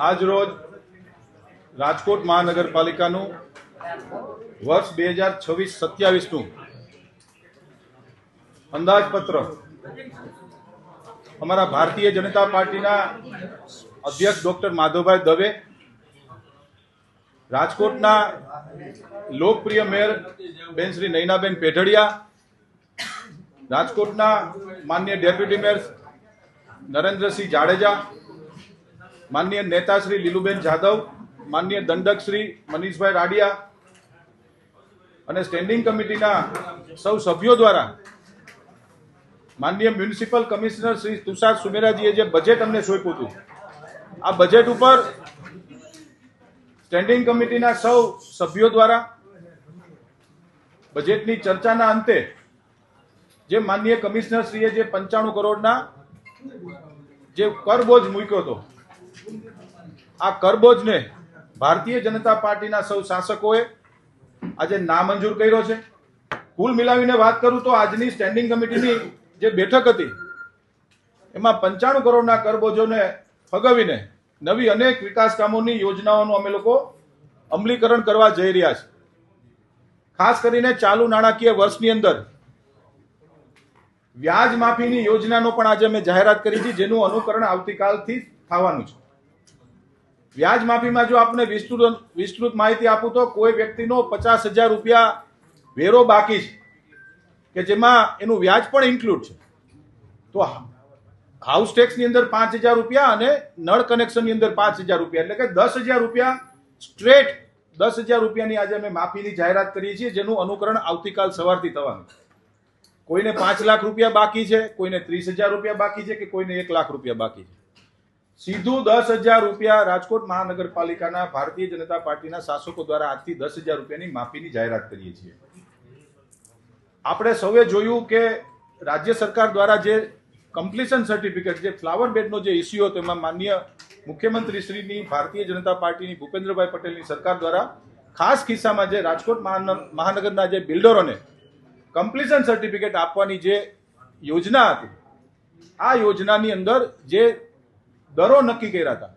આજ રોજ રાજકોટ મહાનગરપાલિકાનું વર્ષ 2026-27નું અંદાજપત્ર અમારા ભારતીય જનતા પાર્ટીના અધ્યક્ષ ડોક્ટર માધવભાઈ દવે, રાજકોટના લોકપ્રિય મેયર બેન શ્રી નયનાબેન પેઢડિયા, રાજકોટના માનનીય ડેપ્યુટી મેયર નરેન્દ્રસિંહ જાડેજા, માનનીય નેતા શ્રી લીલુબેન જાદવ, માનનીય દંડક શ્રી મનીષભાઈ રાડિયા અને સ્ટેન્ડિંગ કમિટીના સૌ સભ્યો દ્વારા માનનીય મ્યુનિસિપલ કમિશનર શ્રી તુષાર સુમેરાજીએ જે બજેટ અમને સોંપ્યું હતું, આ બજેટ ઉપર સ્ટેન્ડિંગ કમિટીના સૌ સભ્યો દ્વારા બજેટની ચર્ચાના અંતે જે માનનીય કમિશનર શ્રીએ જે 95 કરોડના જે કરબોજ મૂક્યો હતો, આ કરબોજને ભારતીય જનતા પાર્ટીના સૌ શાસકોએ આજે નામંજૂર કર્યો છે. કુલ મિલાવીને વાત કરું તો આજની સ્ટેન્ડિંગ કમિટીની જે બેઠક હતી એમાં 95 કરોડના કરબોજોને ફગાવીને નવી અનેક વિકાસ કામોની યોજનાઓનું અમે લોકો અમલીકરણ કરવા જઈ રહ્યા છે. ખાસ કરીને ચાલુ નાણાકીય વર્ષની અંદર વ્યાજ માફીની યોજનાનો પણ આજે અમે જાહેરાત કરી છે, જેનું અનુકરણ આવતીકાલથી થવાનું છે. વ્યાજ માફીમાં જો આપને વિસ્તૃત માહિતી આપું તો કોઈ વ્યક્તિનો 50,000 રૂપિયા વેરો બાકી છે કે જેમાં એનું વ્યાજ પણ ઇન્ક્લુડ છે, તો હાઉસ ટેક્સની અંદર 5,000 રૂપિયા અને નળ કનેક્શનની અંદર 5,000 રૂપિયા, એટલે કે 10,000 રૂપિયા સ્ટ્રેટ 10,000 રૂપિયાની આજે અમે માફીની જાહેરાત કરીએ છીએ, જેનું અનુકરણ આવતીકાલ સવારથી થવાનું. કોઈને 5 લાખ રૂપિયા બાકી છે, કોઈને 30,000 રૂપિયા બાકી છે કે કોઈને 1 લાખ રૂપિયા બાકી છે, સીધું 10,000 રૂપિયા રાજકોટ મહાનગરપાલિકાના ભારતીય જનતા પાર્ટીના શાસકો દ્વારા આજથી 10,000 રૂપિયાની માફીની જાહેરાત કરીએ છીએ. આપણે સૌએ જોયું કે રાજ્ય સરકાર દ્વારા જે કમ્પ્લીશન સર્ટિફિકેટ, જે ફ્લાવર બેડનો જે ઇસ્યુ હતો, એમાં માનનીય મુખ્યમંત્રી શ્રીની ભારતીય જનતા પાર્ટીની ભૂપેન્દ્રભાઈ પટેલની સરકાર દ્વારા ખાસ કિસ્સામાં જે રાજકોટ મહાનગરના જે બિલ્ડરોને કમ્પ્લીશન સર્ટિફિકેટ આપવાની જે યોજના હતી, આ યોજનાની અંદર જે દરો નક્કી કર્યા હતા,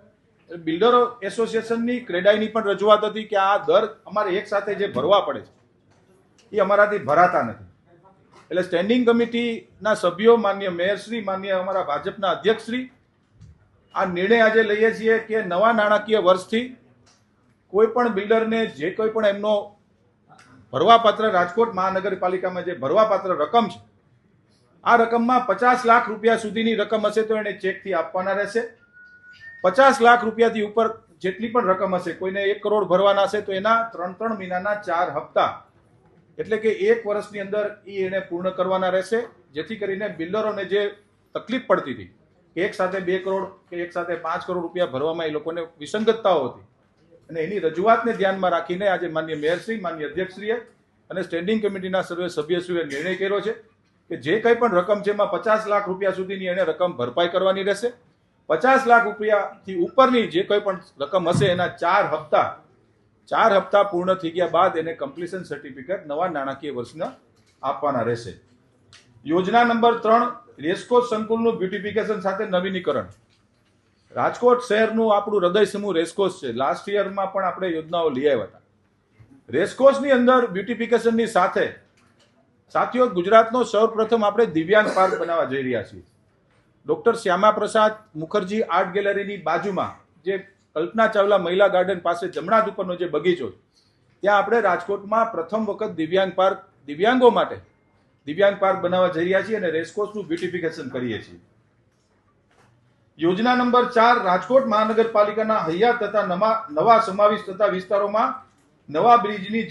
બિલ્ડરો એસોસિએશનની ક્રેડાઈની પણ રજૂઆત હતી કે આ દર અમારે એક સાથે જે ભરવા પડે છે એ અમારાથી ભરાતા નથી. એટલે સ્ટેન્ડિંગ કમિટીના સભ્યો, માનનીય મેયરશ્રી, માનનીય અમારા ભાજપના અધ્યક્ષશ્રી આ નિર્ણય આજે લઈએ છીએ કે નવા નાણાકીય વર્ષથી કોઈ પણ બિલ્ડરને જે કોઈ પણ એમનો ભરવાપાત્ર રાજકોટ મહાનગરપાલિકામાં જે ભરવાપાત્ર રકમ છે, આ રકમમાં 50 લાખ રૂપિયા સુધીની રકમ હશે તો એને ચેકથી આપવાના રહેશે. 50 લાખ રૂપિયાથી ઉપર જેટલી પણ રકમ હશે, કોઈને 1 કરોડ ભરવાના હશે તો એના 3 મહિનાના 4 હપ્તા, એટલે કે 1 વર્ષની અંદર એને પૂર્ણ કરવાના રહેશે, જેથી કરીને બિલ્ડરોને જે તકલીફ પડતી હતી કે એક સાથે 2 કરોડ કે એક સાથે 5 કરોડ રૂપિયા ભરવામાં એ લોકોને વિસંગતતાઓ હતી, અને એની રજૂઆતને ધ્યાનમાં રાખીને આજે માનનીય મેયરશ્રી, માનનીય અધ્યક્ષશ્રીએ અને સ્ટેન્ડિંગ કમિટીના સર્વે સભ્યશ્રીએ નિર્ણય કર્યો છે કે જે કંઈ પણ રકમ છે એમાં 50 લાખ રૂપિયા સુધીની એને રકમ ભરપાઈ કરવાની રહેશે. 50 લાખ રૂપિયાથી ઉપરની જે કંઈ પણ રકમ હશે એના 4 હપ્તા પૂર્ણ થઈ ગયા બાદ એને કમ્પ્લીશન સર્ટિફિકેટ નવા નાણાકીય વર્ષના આપવાના રહેશે. યોજના નંબર 3, રેસકોર્સ સંકુલનું બ્યુટિફિકેશન સાથે નવીનીકરણ. રાજકોટ શહેરનું આપણું હૃદય સમૂહ રેસકોર્સ છે. લાસ્ટ યરમાં પણ આપણે યોજનાઓ લઈ આવ્યા હતા. રેસકોર્સની અંદર બ્યુટિફિકેશનની સાથે સાથીઓ, ગુજરાતનો સૌપ્રથમ આપણે દિવ્યાંગ પાર્ક બનાવવા જઈ રહ્યા છીએ. ડોક્ટર શ્યામા પ્રસાદ મુખર્જી આર્ટ ગેલેરીની બાજુમાં જે કલ્પના ચાવલા મહિલા ગાર્ડન પાસે જમણા હાથ ઉપરનો જે બગીચો, ત્યાં આપણે રાજકોટમાં પ્રથમ વખત દિવ્યાંગો માટે દિવ્યાંગ પાર્ક બનાવવા જઈ રહ્યા છીએ અને રેસકોર્સનું બ્યુટિફિકેશન કરીએ છીએ. યોજના નંબર 4, રાજકોટ મહાનગરપાલિકાના હૈયા તથા નવા સમાવિષ્ટ થતા વિસ્તારોમાં નવા બ્રિજની